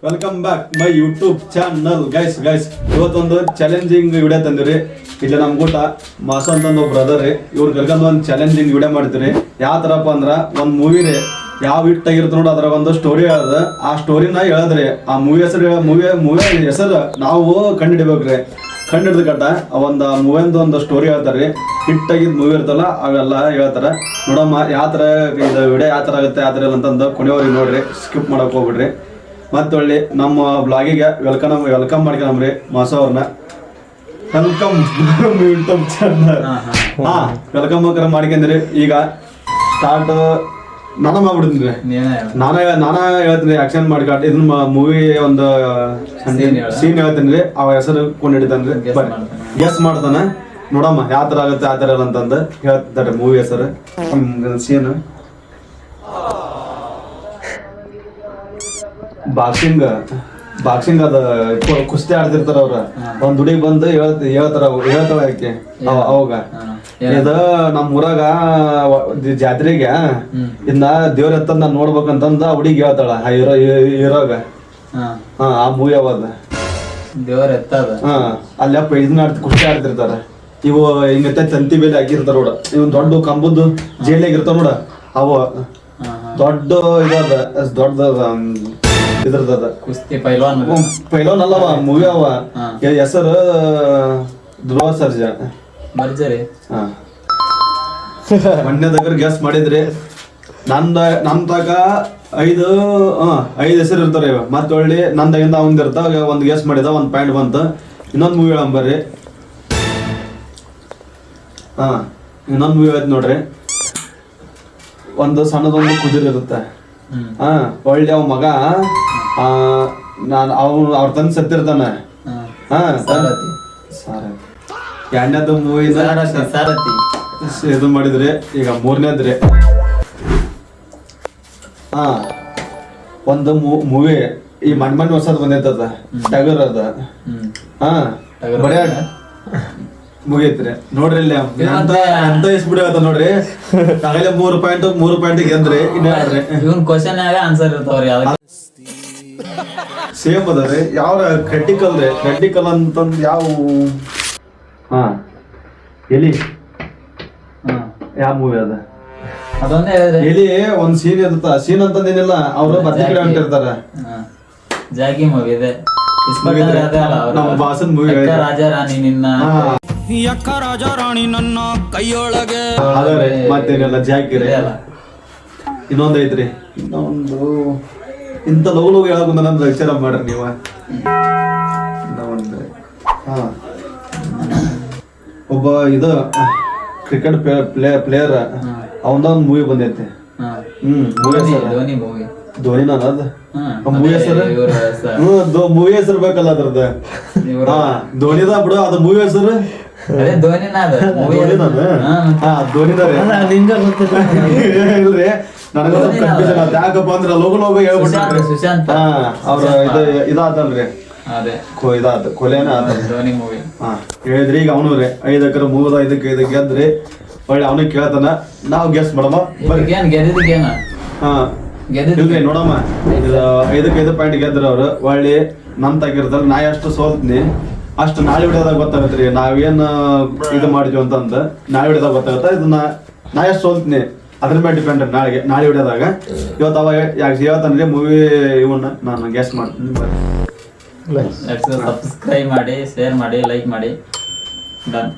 Welcome back my YouTube channel guys ಇವತ್ತೊಂದು challenging video ತಂದಿರಿ. ಇಲ್ಲಿ ನಮ್ ಊಟ ಮಾಸು ಅಂತಂದು ಬ್ರದರ್ ರೀ, ಇವ್ರು ಕರ್ಕೊಂಡು ಒಂದು ಚಾಲೆಂಜಿಂಗ್ ವಿಡಿಯೋ ಮಾಡ್ತೀರಿ. ಯಾವ ಥರಪ್ಪ ಅಂದ್ರೆ ಒಂದು ಮೂವಿ ರೀ, ಯಾವ ಹಿಟ್ಟಾಗಿರುತ್ತೆ ನೋಡಿ ಅದರ ಒಂದು ಸ್ಟೋರಿ ಅದ. ಆ ಸ್ಟೋರಿನ ಹೇಳಿದ್ರಿ, ಆ ಮೂವಿ ಹೆಸರು ನಾವು ಕಂಡುಹಿಡಿಬೇಕ್ರಿ. ಕಂಡು ಕಟ್ಟ ಒಂದು ಮೂವಿಂದು ಸ್ಟೋರಿ ಹೇಳ್ತಾರೆ. ಹಿಟ್ಟಾಗಿದ್ದು ಮೂವಿ ಇರ್ತಲ್ಲ ಅವೆಲ್ಲ ಹೇಳ್ತಾರೆ. ನೋಡಮ್ಮ ಯಾವ ಥರ ಇದು ವಿಡಿಯೋ ಯಾವ ಥರ ಆಗುತ್ತೆ, ಯಾವ ಥರ ಇಲ್ಲ ಅಂತಂದು ಕೊನೆಯವ್ರಿಗೆ ನೋಡ್ರಿ, ಸ್ಕಿಪ್ ಮಾಡಕ್ಕೆ ಹೋಗ್ಬಿಡ್ರಿ. ಮತ್ತೆ ಒಳ್ಳೆ ನಮ್ಮ ಬ್ಲಾಗಿಗೆ ವೆಲ್ಕಮ್ ಮಾಡ್ಕೊಂಡ್ರಿ ಮಾಸು ಅವ್ರನ್ನ. Welcome YouTube channel. ವೆಲ್ಕಮ್ ಮಾಡ್ಕೊಂಡ್ರಿ. ಈಗ ಸ್ಟಾರ್ಟ್ ನಾನ ಮಾಡ್ಬಿಡ್ತೀನಿ, ನಾನ ಹೇಳ್ತೀನಿ ಆಕ್ಷನ್ ಮಾಡ್ಕೊಂಡು. ಇದನ್ನ ಮೂವಿ ಒಂದು ಸೀನ್ ಹೇಳ್ತೀನಿ ರೀ, ಅವ ಹೆಸರು ಕೊಂಡು ಹಿಡಿತಾನೆ ರೀ, ಗೆಸ್ ಮಾಡ್ತಾನೆ. ನೋಡಮ್ಮ ಯಾವ ಥರ ಆಗುತ್ತೆ ಆ ಥರ ಇಲ್ಲ ಅಂತಂದು ಹೇಳ್ತಾರೆ ಮೂವಿ ಹೆಸರು. ಸೀನ್ ಬಾಕ್ಸಿಂಗ್ ಅದ ಕುಸ್ತಿ ಆಡ್ತಿರ್ತಾರ ಅವ್ರ. ಒಂದ್ ಹುಡುಗಿ ಬಂದು ಹೇಳ್ತಾಳ ಅದಕ್ಕೆ ಅವಾಗ, ಇದ ನಮ್ ಊರಾಗ ಜಾತ್ರೆಗೆ ಇನ್ನ ದೇವ್ರ ಎತ್ತದ ನಾನ್ ನೋಡ್ಬೇಕಂತಂದ ಹುಡುಗಿ ಹೇಳ್ತಾಳ ಹೀರೋಗ. ಆ ಮೂವಿ ಅವಾದ ದೇವ್ರ ಎತ್ತದ. ಅಲ್ಲಪ್ಪ ಇದನ್ನ ಕುಸ್ತಿ ಆಡ್ತಿರ್ತಾರ. ಇವು ಹಿಂಗತ್ತೆ ತಂತಿ ಬೇಲಿ ಹಾಕಿರ್ತಾರ ನೋಡ, ಇವ್ ದೊಡ್ಡ ಕಂಬದ್ದು ಜೇಲಿಯಾಗ ಇರ್ತಾವ ನೋಡ, ಅವ ದೊಡ್ಡ ದೊಡ್ಡದ ಇದ್ರದ ಕುಸ್ತಿ ಪೈಲವಾನ್ ಅಲ್ಲವ ಮೂವಿ ಅವ. ಹೆಸರು ಧ್ರುವ ಸರ್ಜಾ ಭರ್ಜರಿ. ಮಣ್ಣದಾಗ ಗೆಸ್ ಮಾಡಿದ್ರಿ. ನನ್ ತಕ ಐದು ಹೆಸರು ಇರ್ತಾರ. ಮತ್ತೆ ಒಳ್ಳೆ ನಂದಾಗಿಂದ ಅವಂದ್ ಇರ್ತಾವ. ಒಂದ್ ಗೆಸ್ ಮಾಡಿದ, ಒಂದ್ ಪಾಯಿಂಟ್ ಬಂತು. ಇನ್ನೊಂದ್ ಮೂವಿ ಹೇಳಂಬರ್ರಿ. ಇನ್ನೊಂದ್ ಮೂವಿ ಐತ್ ನೋಡ್ರಿ. ಒಂದು ಸಣ್ಣದೊಂದು ಕುದುರೆ ಇರುತ್ತೆ. ಒಳ್ಳೆ ಅವ್ ಮಗ ಅವ್ರ ತಂದ್ ಸತ್ತಿರ್ತಾನ. ಎರಡನೇದು ಮೂವಿ ಇದು ಮಾಡಿದ್ರಿ. ಈಗ ಮೂರನೇದ್ರಿ, ಒಂದು ಮೂವಿ ಈ ಮಣ್ಣ್ ಹೊಸದ್ ಬಂದೈತದ, ಟಗರ್ ಅದ. ಬರೀ ಮುಗೈತ್ರಿ ನೋಡ್ರಿ. ಇಲ್ಲಿ ಅಂತ ಇಸ್ಬಿಡಿ ಆತ ನೋಡ್ರಿ. ಆಗಲೇ 3 ಪಾಯಿಂಟ್ ಗೆದ್ರಿ. ಕ್ವಶನ್ ಆನ್ಸರ್ ಇರ್ತಾವ್ರಿ, ಸೇಮ್ ಅದ ರೀ. ಯಾವ ಕ್ರಿಟಿಕಲ್ ಅಂತಂದ್ ಯಾವ ಎಲಿ ಯಾವ ಮೂವಿ ಅದ ಅದೊಂದೇ ಎಲಿ ಒಂದ್ ಸೀನ್ ಇರುತ್ತ. ಸೀನ್ ಅಂತಂದೇನಿಲ್ಲ, ಅವ್ರು ಬದ್ಲಿ ಕಡೆ ಹೊಂಟಿರ್ತಾರ. ಜಾಗಿ ಮೂವಿ ಇದೆ, ನಮ್ಮ ಬಾಸನ್ ಮೂವಿ ರಾಜ ರಾಣಿ ನಿನ್ನ ರಾಜ ರಾಣಿ ನನ್ನ ಕೈಯೊಳಗೆ. ಮತ್ತೇನಿಲ್ಲ, ಜಾಕಿರಿ. ಇನ್ನೊಂದ್ ಐತ್ರಿ, ಇನ್ನೊಂದು ಇಂತ ಲಗು ಹೇಳಕ್ ನಂದು ವಿಚಾರ ಮಾಡ್ರಿ ನೀವ. ಒಬ್ಬ ಇದು ಕ್ರಿಕೆಟ್ ಪ್ಲೇಯರ್ ಅವನೊಂದ್ ಮೂವಿ ಬಂದೈತೆ. ಧೋನಿ ಅದ ಮೂವಿ ಹೆಸರು. ಮೂವಿ ಹೆಸರು ಬೇಕಲ್ಲ ಅದ್ರದ. ಧೋನಿದ ಬಿಡು, ಅದು ಮೂವಿ ಹೆಸರು ಇಲ್ರಿ. ನನಗೊಂದು ಕನ್ಫ್ಯೂಷನ್ ಆತ. ಯಾಕಪ್ಪ ಅಂದ್ರ ಲೋಗು ಹೇಳ್ಬಿಟ್ರಿ ಅವ್ರ ಇದಾತಲ್ರಿ, ಇದಾತ ಕೊಲೆನ ಹೇಳಿದ್ರಿ. ಈಗ ಅವನು ರೀ 5 ಎಕರೆ ಮುಗಿದ 5 ಗೆದ್ರಿ. ಒಳ್ಳೆ ಅವನಿಗೆ ಕೇಳ್ತಾನ, ನಾವು ಗೆಸ್ ಮಾಡಮ್ಮ ಇಲ್ರಿ. ನೋಡಮ್ಮ, 5 ಪಾಯಿಂಟ್ ಗೆದ್ರ ಅವ್ರು. ಒಳ್ಳೆ ನನ್ ತಾಗಿರ್ತಾರ. ನಾ ಎಷ್ಟು ಸೋಲ್ತೀನಿ ಅಷ್ಟು ನಾಳೆ ವಿಡಿಯೋದಾಗ ಗೊತ್ತಾಗತ್ರಿ ನಾವೇನ್ ಇದು ಮಾಡಿದ್ವಿ ಅಂತಂದ. ನಾಳೆ ವಿಡಿಯೋದಾಗ ಗೊತ್ತಾಗತ್ತ. ಇದನ್ನ ನಾ ಎಷ್ಟು ಸೋಲ್ತೀನಿ ಅದ್ರ ಮೇಲೆ ಡಿಪೆಂಡ್. ನಾಳೆ ವಿಡಿಯೋದಾಗ ಇವತ್ತು ಅವಾಗ ಯಾಕೆ ಹೇಳ್ತಾನ್ರಿ ಮೂವಿ ಇವನ್ನ ನಾನು ಗೆಸ್ ಮಾಡ್ತೀನಿ. ಸಬ್ಸ್ಕ್ರೈಬ್ ಮಾಡಿ, ಶೇರ್ ಮಾಡಿ, ಲೈಕ್ ಮಾಡಿ. ಡನ್.